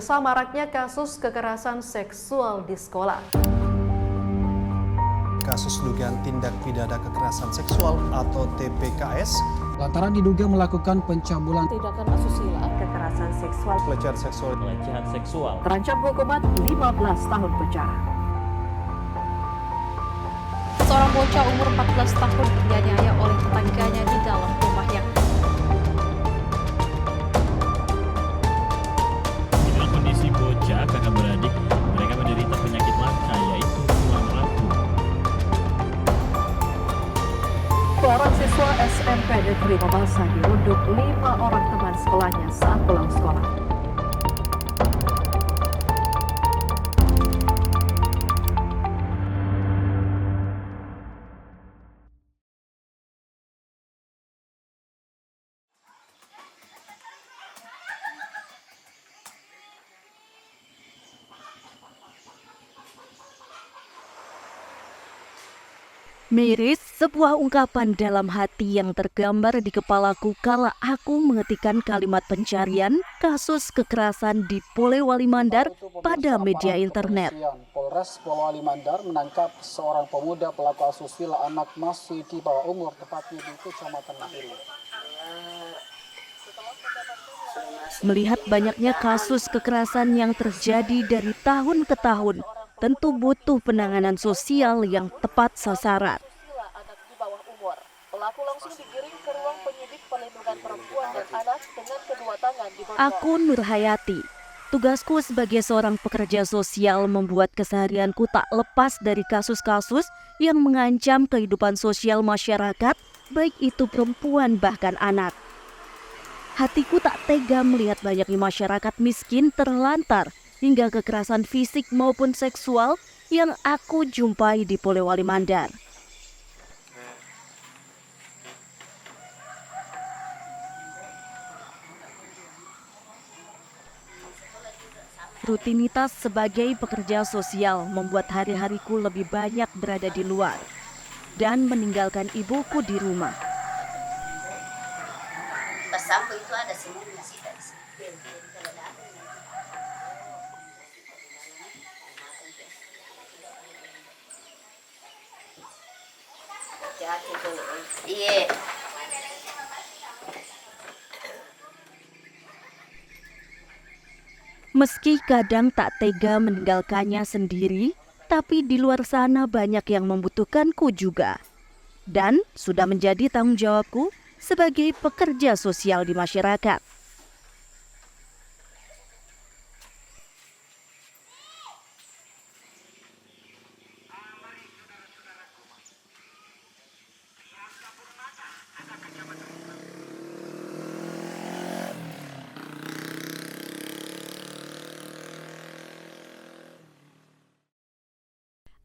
Pemirsa, maraknya kasus kekerasan seksual di sekolah. Kasus dugaan tindak pidana kekerasan seksual atau TPKS lantaran diduga melakukan pencabulan, tindakan asusila, Kekerasan seksual pelecehan seksual terancam hukuman 15 tahun penjara. Seorang bocah umur 14 tahun dianiaya oleh tetangganya di dalam rumahnya. Inilah kondisi bocah kakak beradik. Mereka menderita penyakit langka yaitu tulang rapuh. Seorang siswa SMP Negeri Mamasa dirundung 5 orang teman sekolahnya saat pulang sekolah. Miris, sebuah ungkapan dalam hati yang tergambar di kepalaku kala aku mengetikkan kalimat pencarian kasus kekerasan di Polewali Mandar pada media internet. Polres Polewali Mandar menangkap seorang pemuda pelaku asusila anak masih di bawah umur, tepatnya di Kecamatan Mapili. Melihat banyaknya kasus kekerasan yang terjadi dari tahun ke tahun, tentu butuh penanganan sosial yang tepat sasaran. Anak di bawah umur. Pelaku langsung digiring ke ruang penyidik perlindungan perempuan dan anak dengan kedua tangan di bawah. Aku Nurhayati. Tugasku sebagai seorang pekerja sosial membuat keseharianku tak lepas dari kasus-kasus yang mengancam kehidupan sosial masyarakat, baik itu perempuan bahkan anak. Hatiku tak tega melihat banyaknya masyarakat miskin terlantar hingga kekerasan fisik maupun seksual yang aku jumpai di Polewali Mandar. Rutinitas sebagai pekerja sosial membuat hari-hariku lebih banyak berada di luar dan meninggalkan ibuku di rumah. Sampo itu ada semuanya sih dari sini. Iya. Meski kadang tak tega meninggalkannya sendiri, tapi di luar sana banyak yang membutuhkanku juga. Dan sudah menjadi tanggung jawabku sebagai pekerja sosial di masyarakat.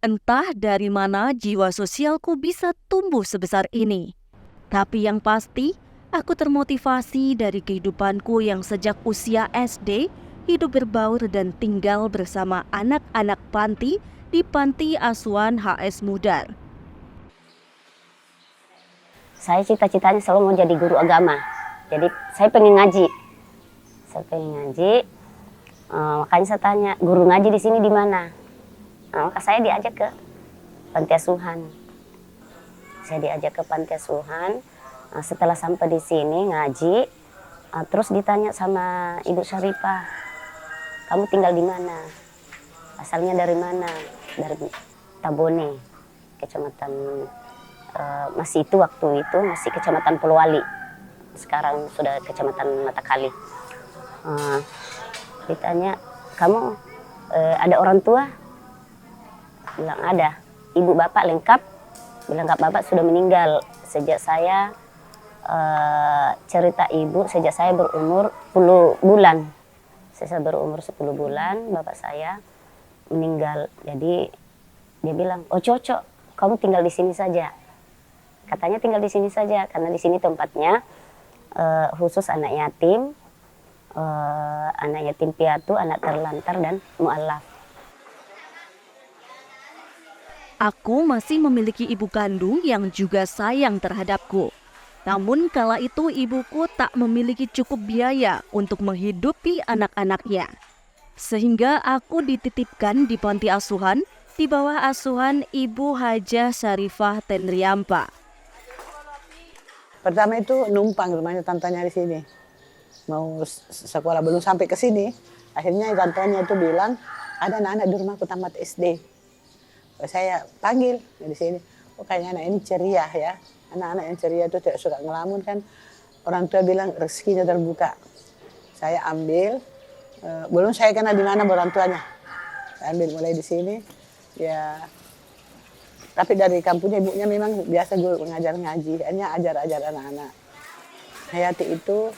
Entah dari mana jiwa sosialku bisa tumbuh sebesar ini. Tapi yang pasti, aku termotivasi dari kehidupanku yang sejak usia SD, hidup berbaur dan tinggal bersama anak-anak panti di Panti Asuhan HS Mudar. Saya cita-citanya selalu mau jadi guru agama. Jadi saya pengen ngaji. Makanya saya tanya, guru ngaji di sini di mana? Maka saya diajak ke Panti Asuhan. Setelah sampai di sini ngaji, terus ditanya sama Ibu Syarifah, kamu tinggal di mana? Asalnya dari mana? Dari Tabone, kecamatan masih kecamatan Polewali. Sekarang sudah kecamatan Matakali. Ditanya, kamu ada orang tua? Bilang ada. Ibu bapak lengkap? Bilang enggak, bapak sudah meninggal sejak saya cerita ibu sejak saya berumur 10 bulan. Saya berumur 10 bulan, bapak saya meninggal. Jadi dia bilang, "Oh, cocok, kamu tinggal di sini saja." Katanya tinggal di sini saja karena di sini tempatnya khusus anak yatim piatu, anak terlantar dan mualaf. Aku masih memiliki ibu kandung yang juga sayang terhadapku. Namun kala itu ibuku tak memiliki cukup biaya untuk menghidupi anak-anaknya. sehingga aku dititipkan di panti asuhan di bawah asuhan Ibu Hajah Syarifah Tenriampa. Pertama itu numpang rumahnya tantanya di sini. Mau sekolah belum sampai ke sini, akhirnya tantanya itu bilang ada anak-anak di rumahku tamat SD. Saya panggil di sini, oh kayaknya anak ini ceria ya. Anak-anak yang ceria itu tidak suka ngelamun kan. Orang tua bilang rezekinya terbuka. Saya ambil, belum saya kenal di mana orang tuanya. Saya ambil mulai di sini, ya. Tapi dari kampungnya ibunya memang biasa guru mengajar ngaji, hanya ajar anak-anak. Hayati itu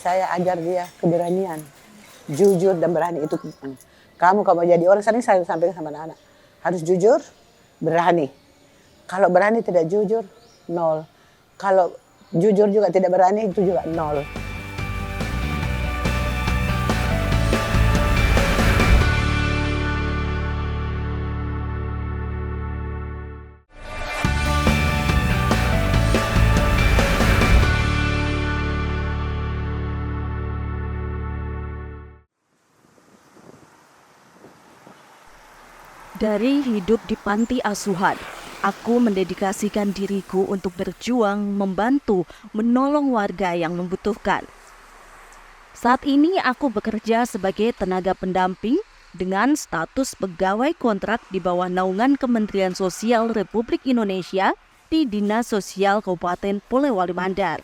saya ajar dia keberanian, jujur dan berani itu. Kamu kalau jadi orang, sering saya sampaikan sama anak-anak, harus jujur, berani. Kalau berani tidak jujur, 0. Kalau jujur juga tidak berani, itu juga 0. Dari hidup di panti asuhan, aku mendedikasikan diriku untuk berjuang, membantu, menolong warga yang membutuhkan. Saat ini aku bekerja sebagai tenaga pendamping dengan status pegawai kontrak di bawah naungan Kementerian Sosial Republik Indonesia di Dinas Sosial Kabupaten Polewali Mandar.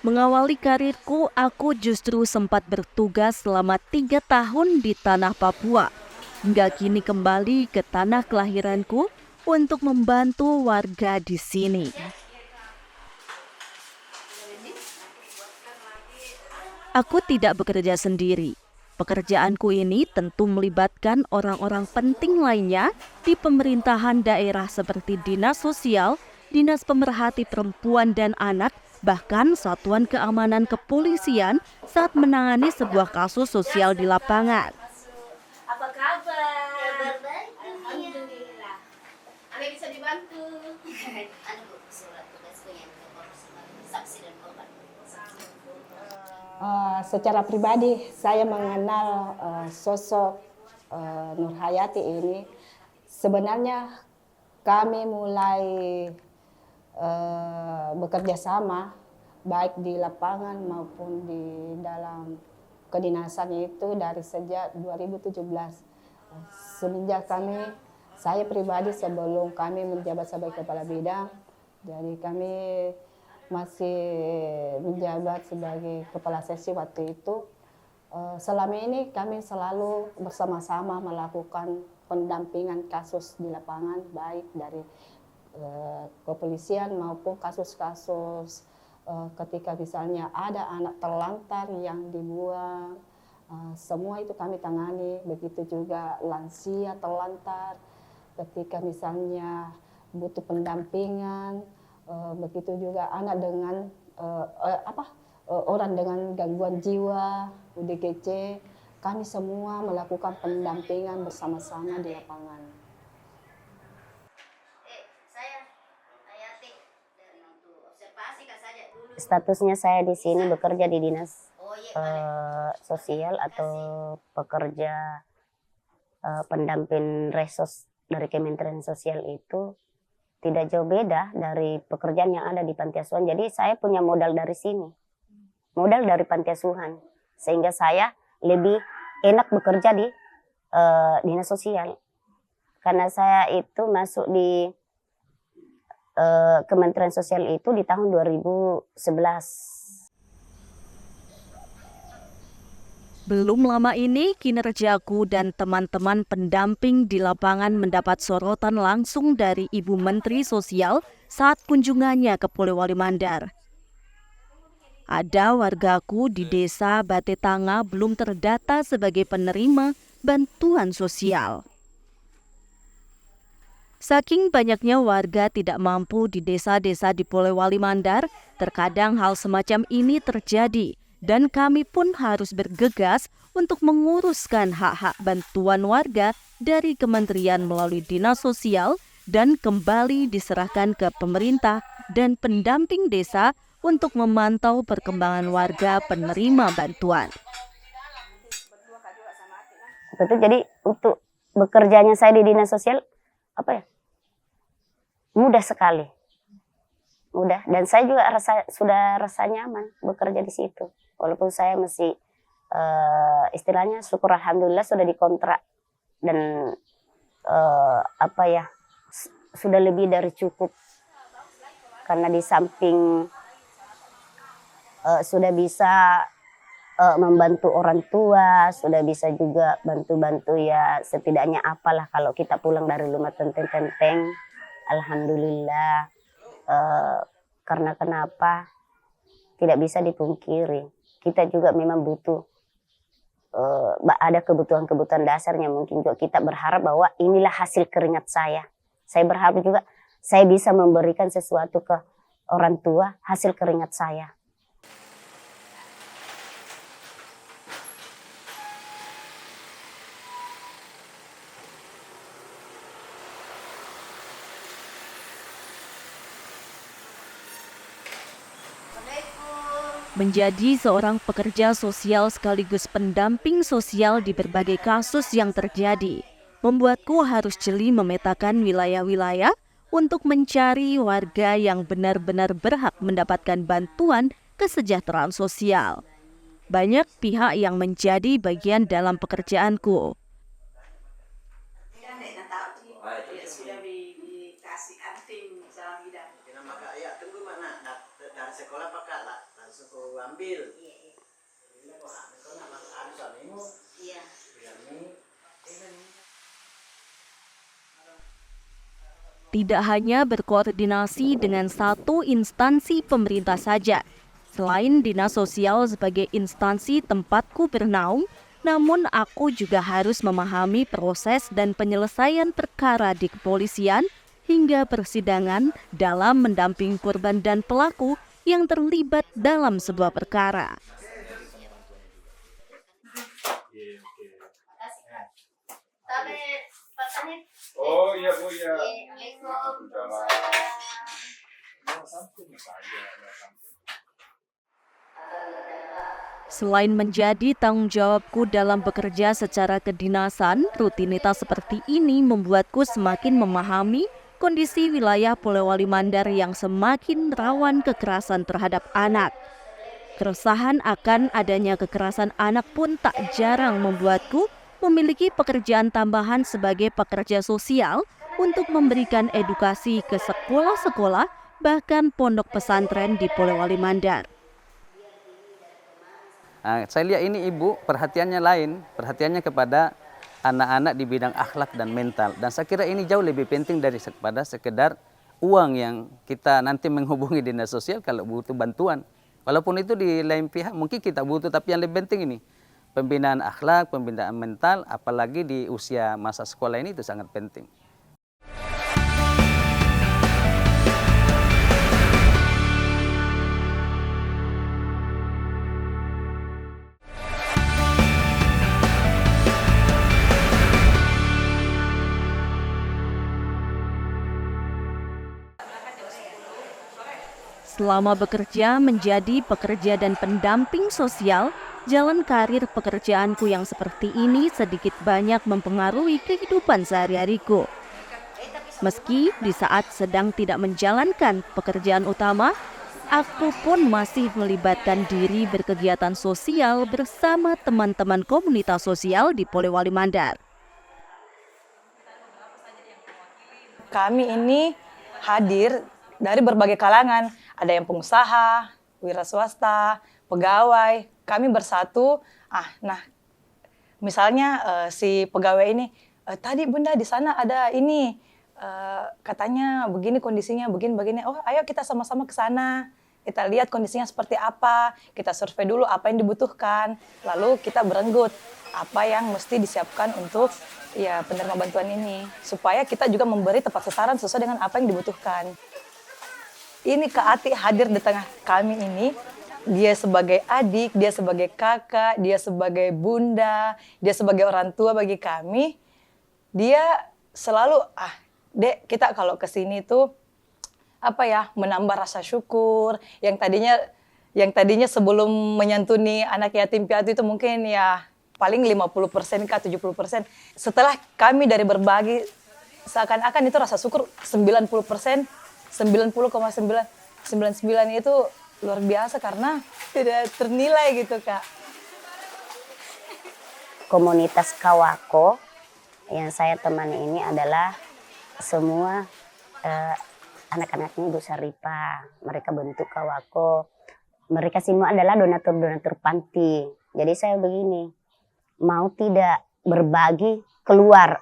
Mengawali karirku, aku justru sempat bertugas selama 3 tahun di tanah Papua. Hingga kini kembali ke tanah kelahiranku untuk membantu warga di sini. Aku tidak bekerja sendiri. Pekerjaanku ini tentu melibatkan orang-orang penting lainnya di pemerintahan daerah seperti Dinas Sosial, Dinas Pemerhati Perempuan dan Anak, bahkan Satuan Keamanan Kepolisian saat menangani sebuah kasus sosial di lapangan. Apa kabar? Kabar baik. Alhamdulillah. Anda bisa dibantu. Surat tugasku yang saksi dan korban. Secara pribadi saya mengenal sosok Nur Hayati ini. Sebenarnya kami mulai bekerja sama baik di lapangan maupun di dalam kedinasan itu dari sejak 2017. Semenjak saya pribadi sebelum kami menjabat sebagai kepala bidang, jadi kami masih menjabat sebagai kepala seksi waktu itu. Selama ini kami selalu bersama-sama melakukan pendampingan kasus di lapangan baik dari kepolisian maupun kasus-kasus ketika misalnya ada anak terlantar yang dibuang, semua itu kami tangani. Begitu juga lansia terlantar ketika misalnya butuh pendampingan, begitu juga anak dengan orang dengan gangguan jiwa, UDGC, kami semua melakukan pendampingan bersama-sama di lapangan. Statusnya saya di sini bekerja di dinas sosial atau pekerja pendamping resos dari Kementerian Sosial itu tidak jauh beda dari pekerjaan yang ada di panti asuhan. Jadi saya punya modal dari sini, modal dari panti asuhan, sehingga saya lebih enak bekerja di dinas sosial karena saya itu masuk di Kementerian Sosial itu di tahun 2011. Belum lama ini kinerjaku dan teman-teman pendamping di lapangan mendapat sorotan langsung dari Ibu Menteri Sosial saat kunjungannya ke Polewali Mandar. Ada wargaku di desa Batetanga belum terdata sebagai penerima bantuan sosial. Saking banyaknya warga tidak mampu di desa-desa di Polewali Mandar, terkadang hal semacam ini terjadi dan kami pun harus bergegas untuk menguruskan hak-hak bantuan warga dari kementerian melalui Dinas Sosial dan kembali diserahkan ke pemerintah dan pendamping desa untuk memantau perkembangan warga penerima bantuan. Betul, jadi untuk bekerjanya saya di dinas sosial mudah sekali, mudah, dan saya juga sudah rasa nyaman bekerja di situ, walaupun saya masih istilahnya syukur alhamdulillah sudah dikontrak dan sudah lebih dari cukup, karena di samping sudah bisa membantu orang tua, sudah bisa juga bantu-bantu ya setidaknya apalah kalau kita pulang dari rumah tenteng-tenteng, alhamdulillah. Karena kenapa? Tidak bisa dipungkiri, kita juga memang butuh, ada kebutuhan-kebutuhan dasarnya. Mungkin juga kita berharap bahwa inilah hasil keringat saya. Saya berharap juga saya bisa memberikan sesuatu ke orang tua hasil keringat saya. Menjadi seorang pekerja sosial sekaligus pendamping sosial di berbagai kasus yang terjadi, membuatku harus jeli memetakan wilayah-wilayah untuk mencari warga yang benar-benar berhak mendapatkan bantuan kesejahteraan sosial. Banyak pihak yang menjadi bagian dalam pekerjaanku. Tidak hanya berkoordinasi dengan satu instansi pemerintah saja. Selain dinas sosial sebagai instansi tempatku bernaung, namun aku juga harus memahami proses dan penyelesaian perkara di kepolisian hingga persidangan dalam mendampingi korban dan pelaku yang terlibat dalam sebuah perkara. Oh iya Bu ya. Selain menjadi tanggung jawabku dalam bekerja secara kedinasan, rutinitas seperti ini membuatku semakin memahami kondisi wilayah Polewali Mandar yang semakin rawan kekerasan terhadap anak. Keresahan akan adanya kekerasan anak pun tak jarang membuatku memiliki pekerjaan tambahan sebagai pekerja sosial untuk memberikan edukasi ke sekolah-sekolah bahkan pondok pesantren di Polewali Mandar. Saya lihat ini ibu perhatiannya lain, perhatiannya kepada anak-anak di bidang akhlak dan mental. Dan saya kira ini jauh lebih penting daripada sekedar uang yang kita nanti menghubungi dinas sosial kalau butuh bantuan. Walaupun itu di lain pihak mungkin kita butuh, tapi yang lebih penting ini pembinaan akhlak, pembinaan mental, apalagi di usia masa sekolah ini itu sangat penting. Selama bekerja menjadi pekerja dan pendamping sosial, jalan karir pekerjaanku yang seperti ini sedikit banyak mempengaruhi kehidupan sehari-hariku. Meski di saat sedang tidak menjalankan pekerjaan utama, aku pun masih melibatkan diri berkegiatan sosial bersama teman-teman komunitas sosial di Polewali Mandar. Kami ini hadir dari berbagai kalangan, ada yang pengusaha, wira swasta, pegawai. Kami bersatu. Misalnya si pegawai ini, tadi Bunda di sana ada ini, katanya begini kondisinya, begini. Oh, ayo kita sama-sama ke sana. Kita lihat kondisinya seperti apa. Kita survei dulu apa yang dibutuhkan. Lalu kita berenggut apa yang mesti disiapkan untuk penerima bantuan ini, supaya kita juga memberi tepat sasaran sesuai dengan apa yang dibutuhkan. Ini Kak Ati hadir di tengah kami ini. Dia sebagai adik, dia sebagai kakak, dia sebagai bunda, dia sebagai orang tua bagi kami. Dia selalu, Dek, kita kalau ke sini tuh menambah rasa syukur. Yang tadinya sebelum menyantuni anak yatim piatu itu mungkin ya paling 50% kah 70%. Setelah kami dari berbagi, seakan-akan itu rasa syukur 90%, 90,999 itu luar biasa karena tidak ternilai gitu, Kak. Komunitas Kawako yang saya temani ini adalah semua anak-anaknya Ibu Saripa. Mereka bentuk Kawako. Mereka semua adalah donatur-donatur panti. Jadi saya begini, mau tidak berbagi keluar.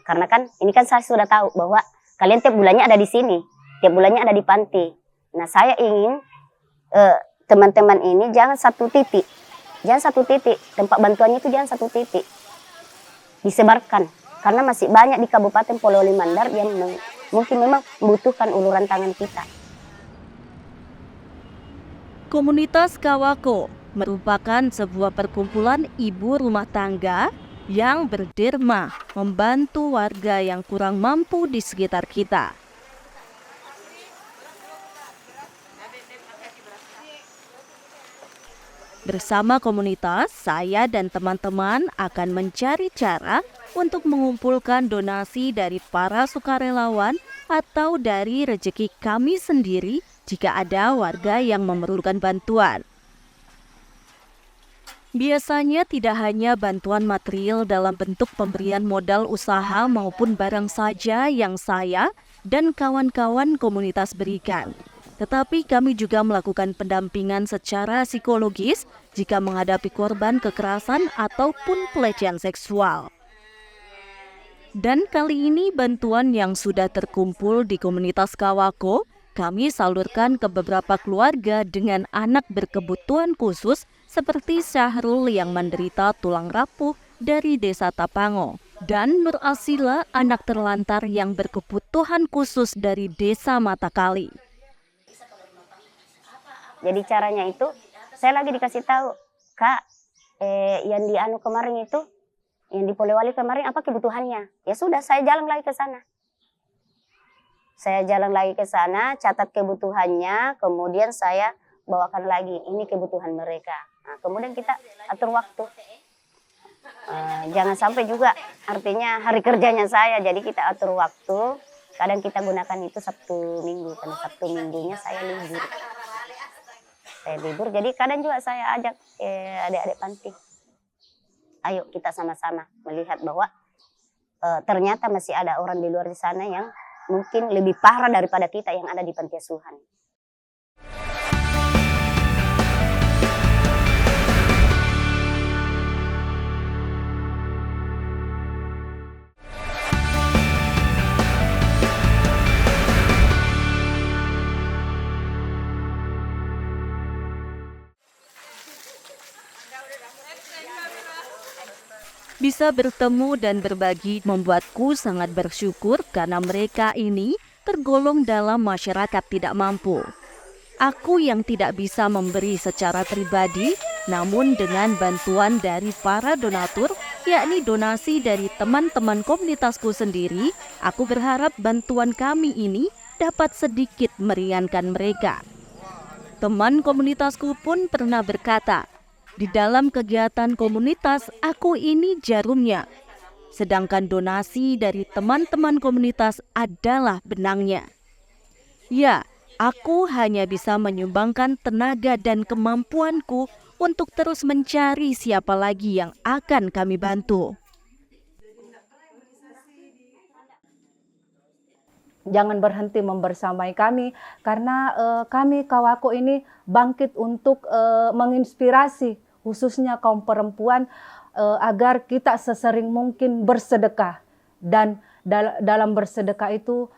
Karena kan ini kan saya sudah tahu bahwa kalian tiap bulannya ada di sini, tiap bulannya ada di panti. Nah saya ingin teman-teman ini jangan satu titik, tempat bantuannya itu jangan satu titik, disebarkan. Karena masih banyak di Kabupaten Polewali Mandar yang mungkin memang membutuhkan uluran tangan kita. Komunitas Kawako merupakan sebuah perkumpulan ibu rumah tangga yang berderma membantu warga yang kurang mampu di sekitar kita. Bersama komunitas, saya dan teman-teman akan mencari cara untuk mengumpulkan donasi dari para sukarelawan atau dari rezeki kami sendiri jika ada warga yang memerlukan bantuan. Biasanya tidak hanya bantuan material dalam bentuk pemberian modal usaha maupun barang saja yang saya dan kawan-kawan komunitas berikan. Tetapi kami juga melakukan pendampingan secara psikologis jika menghadapi korban kekerasan ataupun pelecehan seksual. Dan kali ini bantuan yang sudah terkumpul di komunitas Kawako kami salurkan ke beberapa keluarga dengan anak berkebutuhan khusus seperti Syahrul yang menderita tulang rapuh dari Desa Tapango dan Nur Asila anak terlantar yang berkebutuhan khusus dari Desa Matakali. Jadi caranya itu saya lagi dikasih tahu, Kak, yang di kemarin itu, yang di Polewali kemarin apa kebutuhannya? Ya sudah, saya jalan lagi ke sana. Saya jalan lagi ke sana, catat kebutuhannya, kemudian saya bawakan lagi, ini kebutuhan mereka. Nah, kemudian kita atur waktu. Jangan sampai juga, artinya hari kerjanya saya, jadi kita atur waktu. Kadang kita gunakan itu Sabtu Minggu, karena Sabtu Minggunya saya libur. Jadi kadang juga saya ajak adik-adik panti. Ayo kita sama-sama melihat bahwa ternyata masih ada orang di luar di sana yang mungkin lebih parah daripada kita yang ada di panti asuhan. Bisa bertemu dan berbagi membuatku sangat bersyukur karena mereka ini tergolong dalam masyarakat tidak mampu. Aku yang tidak bisa memberi secara pribadi, namun dengan bantuan dari para donatur, yakni donasi dari teman-teman komunitasku sendiri, aku berharap bantuan kami ini dapat sedikit meringankan mereka. Teman komunitasku pun pernah berkata, di dalam kegiatan komunitas, aku ini jarumnya. Sedangkan donasi dari teman-teman komunitas adalah benangnya. Ya, aku hanya bisa menyumbangkan tenaga dan kemampuanku untuk terus mencari siapa lagi yang akan kami bantu. Jangan berhenti membersamai kami, karena kami Kawako ini bangkit untuk menginspirasi khususnya kaum perempuan agar kita sesering mungkin bersedekah. Dan dalam bersedekah itu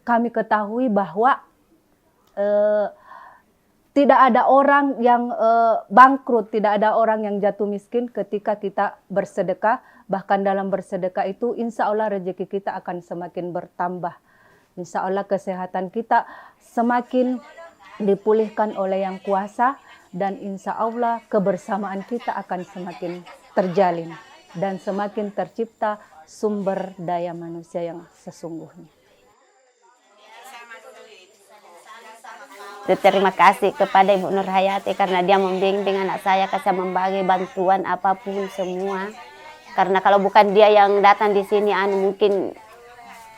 kami ketahui bahwa tidak ada orang yang bangkrut, tidak ada orang yang jatuh miskin ketika kita bersedekah. Bahkan dalam bersedekah itu insya Allah rezeki kita akan semakin bertambah. Insya Allah kesehatan kita semakin dipulihkan oleh Yang Kuasa, dan insya Allah kebersamaan kita akan semakin terjalin dan semakin tercipta sumber daya manusia yang sesungguhnya. Terima kasih kepada Ibu Nur Hayati karena dia membimbing anak saya, kasih membagi bantuan apapun semua. Karena kalau bukan dia yang datang di sini, mungkin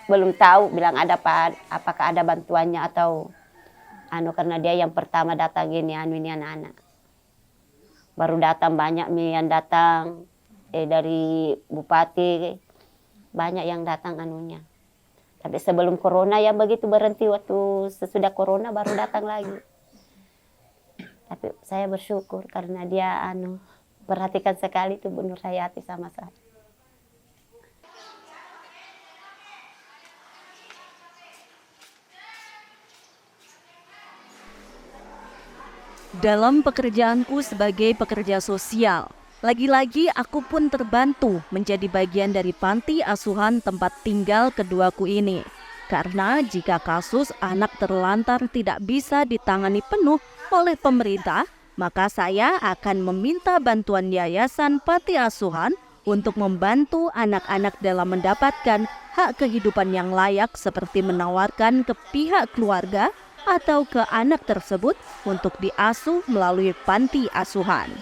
belum tahu bilang ada apakah ada bantuannya atau karena dia yang pertama datang ini anak-anak. Baru datang banyak yang datang dari bupati, banyak yang datang anunya. Tapi sebelum corona ya begitu berhenti, waktu sesudah corona baru datang lagi. Tapi saya bersyukur karena dia perhatikan sekali tuh Bu Nur Hayati sama saya. Dalam pekerjaanku sebagai pekerja sosial, lagi-lagi aku pun terbantu menjadi bagian dari panti asuhan tempat tinggal keduaku ini. Karena jika kasus anak terlantar tidak bisa ditangani penuh oleh pemerintah, maka saya akan meminta bantuan Yayasan Panti Asuhan untuk membantu anak-anak dalam mendapatkan hak kehidupan yang layak seperti menawarkan ke pihak keluarga atau ke anak tersebut untuk diasuh melalui panti asuhan.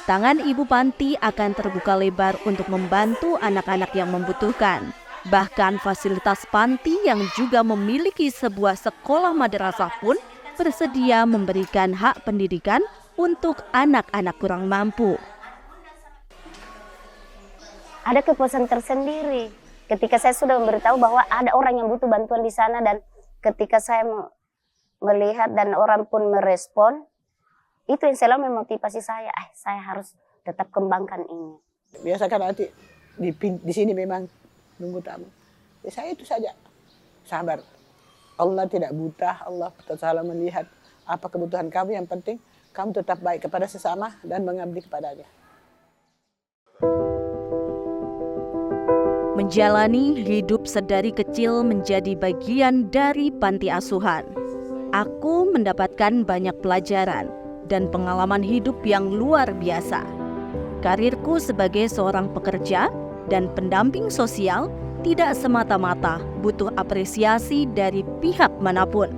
Tangan ibu panti akan terbuka lebar untuk membantu anak-anak yang membutuhkan. Bahkan fasilitas panti yang juga memiliki sebuah sekolah madrasah pun bersedia memberikan hak pendidikan untuk anak-anak kurang mampu. Ada kepuasan tersendiri ketika saya sudah memberitahu bahwa ada orang yang butuh bantuan di sana, dan ketika saya melihat dan orang pun merespon, itu yang selalu memotivasi saya. Saya harus tetap kembangkan ini. Biasa kan nanti di sini memang nunggu tamu. Ya, saya itu saja sabar. Allah tidak buta, Allah selalu melihat apa kebutuhan kamu. Yang penting kamu tetap baik kepada sesama dan mengabdi kepadanya. Menjalani hidup sedari kecil menjadi bagian dari panti asuhan. Aku mendapatkan banyak pelajaran dan pengalaman hidup yang luar biasa. Karirku sebagai seorang pekerja dan pendamping sosial tidak semata-mata butuh apresiasi dari pihak manapun.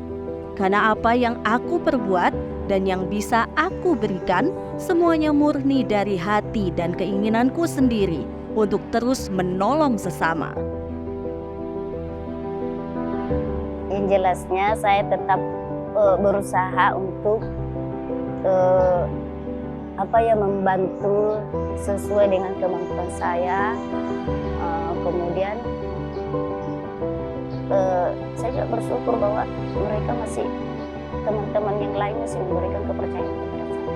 Karena apa yang aku perbuat dan yang bisa aku berikan semuanya murni dari hati dan keinginanku sendiri untuk terus menolong sesama. Yang jelasnya saya tetap berusaha untuk membantu sesuai dengan kemampuan saya. Kemudian saya juga bersyukur bahwa mereka masih, teman-teman yang lain masih memberikan kepercayaan kepada saya.